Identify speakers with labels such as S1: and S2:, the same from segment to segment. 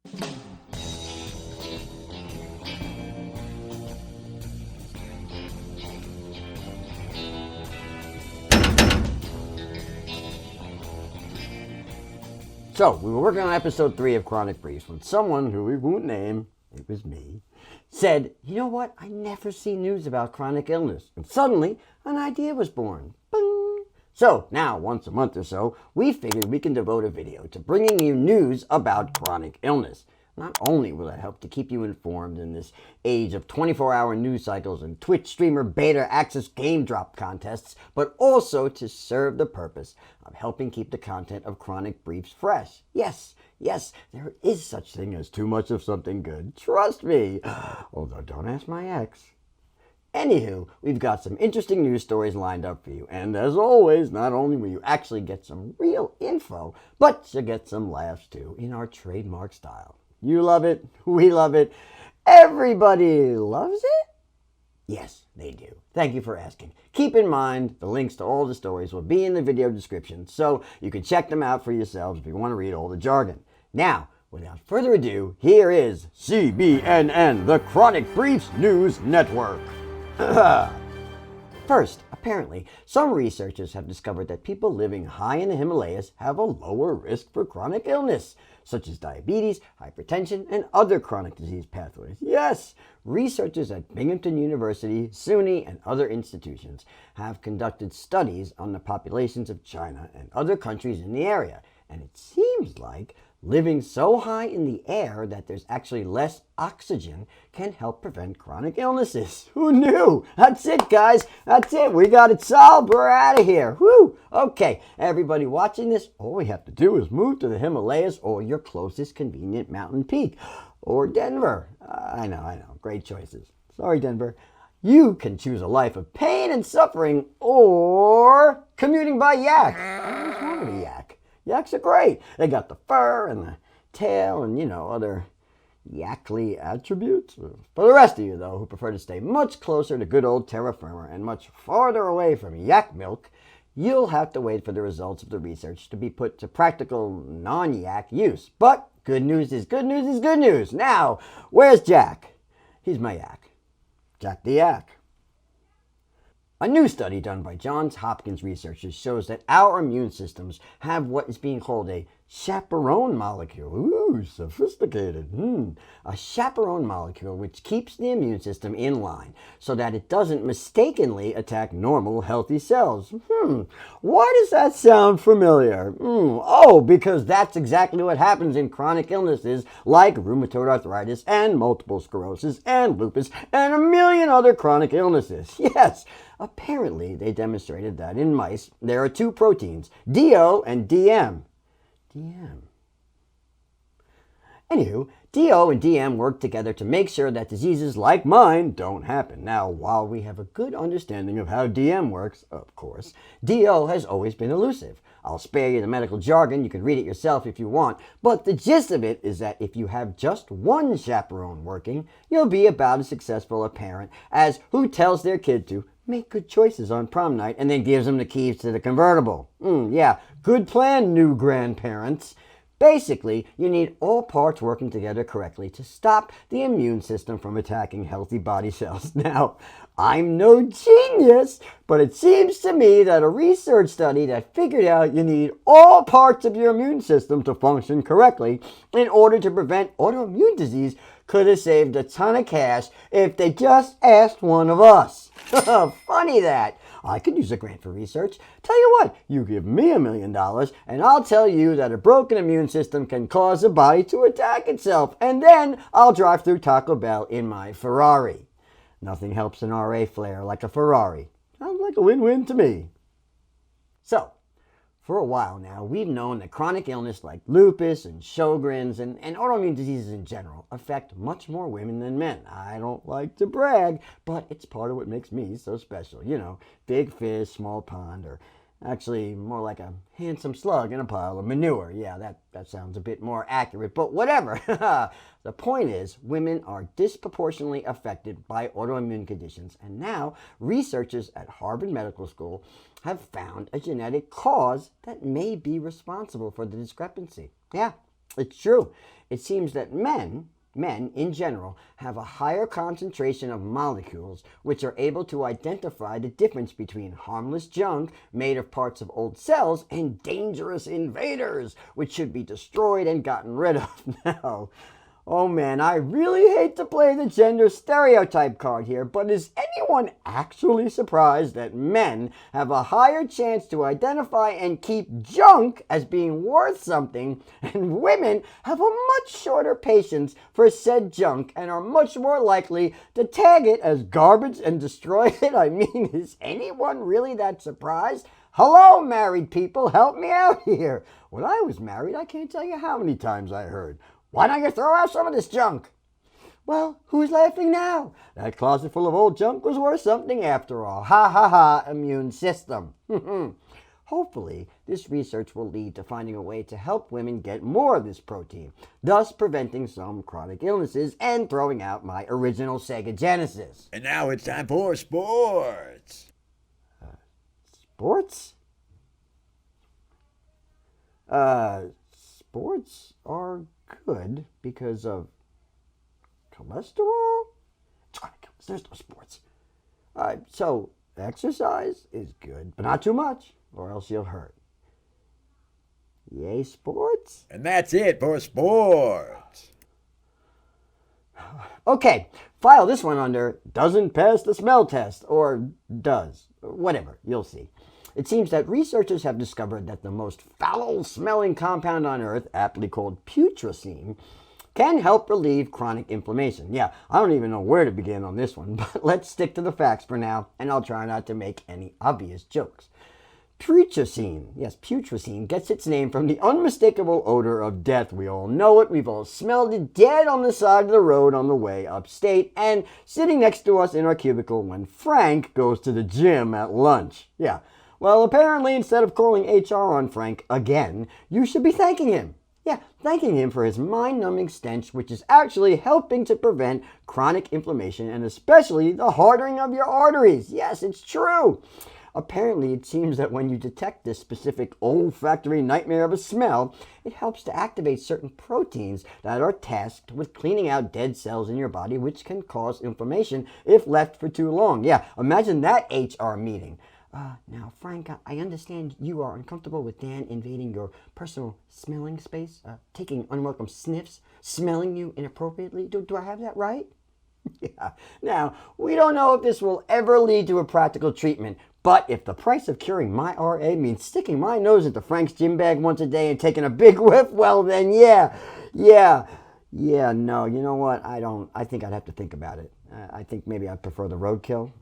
S1: So, we were working on episode 3 of Chronic Briefs when someone who we won't name, it was me, said, you know what, I never see news about chronic illness. And suddenly, an idea was born. Bing! So, now, once a month or so, we figured we can devote a video to bringing you news about chronic illness. Not only will it help to keep you informed in this age of 24-hour news cycles and Twitch streamer beta access game drop contests, but also to serve the purpose of helping keep the content of Chronic Briefs fresh. Yes, there is such thing as too much of something good. Trust me. Although don't ask my ex. Anywho, we've got some interesting news stories lined up for you. And as always, not only will you actually get some real info, but you'll get some laughs too in our trademark style. You love it. We love it. Everybody loves it? Yes, they do. Thank you for asking. Keep in mind, the links to all the stories will be in the video description, so you can check them out for yourselves if you want to read all the jargon. Now, without further ado, here is CBNN, the Chronic Briefs News Network. First, apparently, some researchers have discovered that people living high in the Himalayas have a lower risk for chronic illness, such as diabetes, hypertension, and other chronic disease pathways. Yes, researchers at Binghamton University, SUNY, and other institutions have conducted studies on the populations of China and other countries in the area, and it seems like living so high in the air that there's actually less oxygen can help prevent chronic illnesses. Who knew? That's it, guys. That's it. We got it solved. We're out of here. Woo! Okay, everybody watching this, all we have to do is move to the Himalayas or your closest convenient mountain peak. Or Denver. I know. Great choices. Sorry, Denver. You can choose a life of pain and suffering or commuting by yak. What's wrong with a yak? Yaks are great. They got the fur and the tail and, other yakly attributes. For the rest of you, though, who prefer to stay much closer to good old terra firma and much farther away from yak milk, you'll have to wait for the results of the research to be put to practical non-yak use. But good news is good news is good news. Now, where's Jack? He's my yak. Jack the yak. A new study done by Johns Hopkins researchers shows that our immune systems have what is being called a chaperone molecule. Ooh, sophisticated. A chaperone molecule which keeps the immune system in line so that it doesn't mistakenly attack normal, healthy cells. Why does that sound familiar? Oh, because that's exactly what happens in chronic illnesses like rheumatoid arthritis and multiple sclerosis and lupus and a million other chronic illnesses. Yes, apparently they demonstrated that in mice there are two proteins, DO and DM. Anywho, DO and DM work together to make sure that diseases like mine don't happen. Now, while we have a good understanding of how DM works, of course, DO has always been elusive. I'll spare you the medical jargon, you can read it yourself if you want, but the gist of it is that if you have just one chaperone working, you'll be about as successful a parent as who tells their kid to make good choices on prom night and then gives them the keys to the convertible. Yeah, good plan, new grandparents. Basically, you need all parts working together correctly to stop the immune system from attacking healthy body cells. Now, I'm no genius, but it seems to me that a research study that figured out you need all parts of your immune system to function correctly in order to prevent autoimmune disease could have saved a ton of cash if they just asked one of us. Funny that. I could use a grant for research. Tell you what, you give me $1 million and I'll tell you that a broken immune system can cause a body to attack itself, and then I'll drive through Taco Bell in my Ferrari. Nothing helps an RA flare like a Ferrari. Sounds like a win-win to me. So, for a while now, we've known that chronic illness like lupus and Sjogren's and autoimmune diseases in general affect much more women than men. I don't like to brag, but it's part of what makes me so special. Big fish, small pond, or actually more like a handsome slug in a pile of manure. Yeah, that sounds a bit more accurate, but whatever. The point is, women are disproportionately affected by autoimmune conditions, and now researchers at Harvard Medical School have found a genetic cause that may be responsible for the discrepancy. Yeah, it's true. it seems that men in general have a higher concentration of molecules which are able to identify the difference between harmless junk made of parts of old cells and dangerous invaders which should be destroyed and gotten rid of. Now, oh man, I really hate to play the gender stereotype card here, but is anyone actually surprised that men have a higher chance to identify and keep junk as being worth something, and women have a much shorter patience for said junk and are much more likely to tag it as garbage and destroy it? I mean, is anyone really that surprised? Hello, married people, help me out here. When I was married, I can't tell you how many times I heard, "Why don't you throw out some of this junk?" Well, who's laughing now? That closet full of old junk was worth something after all. Ha ha ha, immune system. Hopefully, this research will lead to finding a way to help women get more of this protein, thus preventing some chronic illnesses and throwing out my original Sega Genesis.
S2: And now it's time for sports.
S1: Sports? Sports are good because of cholesterol? There's no sports. So exercise is good, but not too much, or else you'll hurt. Yay, sports?
S2: And that's it for sports.
S1: Okay, file this one under doesn't pass the smell test, or does. Whatever, you'll see. It seems that researchers have discovered that the most foul-smelling compound on Earth, aptly called putrescine, can help relieve chronic inflammation. Yeah, I don't even know where to begin on this one, but let's stick to the facts for now, and I'll try not to make any obvious jokes. Putrescine gets its name from the unmistakable odor of death. We all know it. We've all smelled it dead on the side of the road on the way upstate and sitting next to us in our cubicle when Frank goes to the gym at lunch. Yeah. Well, apparently, instead of calling HR on Frank again, you should be thanking him. Yeah, thanking him for his mind-numbing stench, which is actually helping to prevent chronic inflammation and especially the hardening of your arteries. Yes, it's true. Apparently, it seems that when you detect this specific olfactory nightmare of a smell, it helps to activate certain proteins that are tasked with cleaning out dead cells in your body, which can cause inflammation if left for too long. Yeah, imagine that HR meeting. Now, Frank, I understand you are uncomfortable with Dan invading your personal smelling space, taking unwelcome sniffs, smelling you inappropriately. Do I have that right? Yeah. Now, we don't know if this will ever lead to a practical treatment, but if the price of curing my RA means sticking my nose into Frank's gym bag once a day and taking a big whiff, well then, yeah, no, you know what? I think I'd have to think about it. I think maybe I'd prefer the roadkill.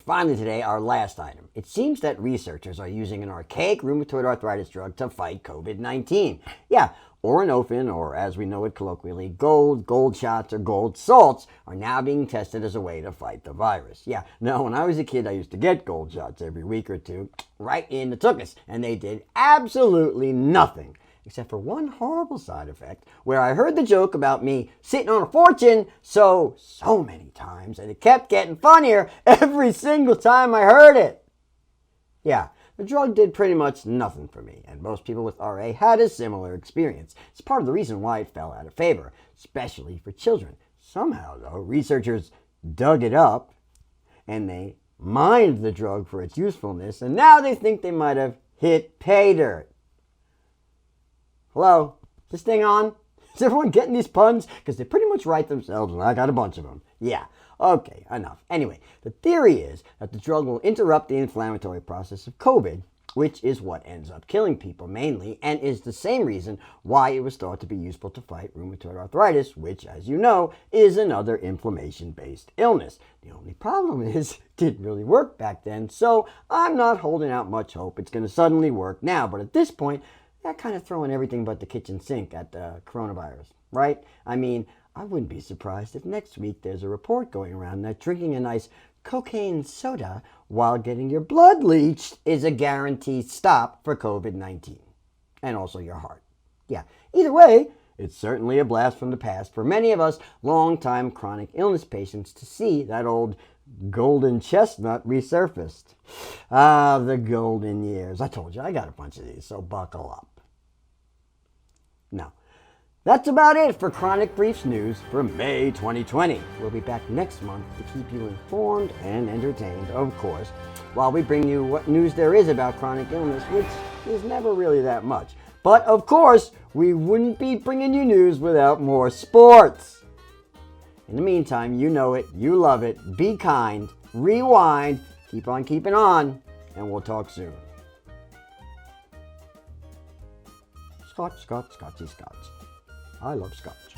S1: Finally today, our last item. It seems that researchers are using an archaic rheumatoid arthritis drug to fight COVID-19. Yeah, Oranofen, or as we know it colloquially, gold shots, or gold salts, are now being tested as a way to fight the virus. Yeah, now when I was a kid, I used to get gold shots every week or two, right in the tuchus, and they did absolutely nothing. Except for one horrible side effect, where I heard the joke about me sitting on a fortune so many times, and it kept getting funnier every single time I heard it. Yeah, the drug did pretty much nothing for me, and most people with RA had a similar experience. It's part of the reason why it fell out of favor, especially for children. Somehow, though, researchers dug it up, and they mined the drug for its usefulness, and now they think they might have hit pay dirt. Hello? This thing on? Is everyone getting these puns? Because they pretty much write themselves, and I got a bunch of them. Yeah, okay, enough. Anyway, the theory is that the drug will interrupt the inflammatory process of COVID, which is what ends up killing people mainly, and is the same reason why it was thought to be useful to fight rheumatoid arthritis, which, as you know, is another inflammation-based illness. The only problem is it didn't really work back then, so I'm not holding out much hope it's going to suddenly work now, but at this point, they're kind of throwing everything but the kitchen sink at the coronavirus, right? I mean, I wouldn't be surprised if next week there's a report going around that drinking a nice cocaine soda while getting your blood leached is a guaranteed stop for COVID-19. And also your heart. Yeah, either way, it's certainly a blast from the past for many of us long-time chronic illness patients to see that old golden chestnut resurfaced. Ah, the golden years. I told you, I got a bunch of these, so buckle up. Now, That's about it for Chronic Briefs news for May 2020. We'll be back next month to keep you informed and entertained, of course, while we bring you what news there is about chronic illness, which is never really that much. But of course, we wouldn't be bringing you news without more sports. In the meantime, you know it, you love it, be kind, rewind, keep on keeping on, and we'll talk soon. Scotch, Scotch, Scotchy, Scotch. I love Scotch.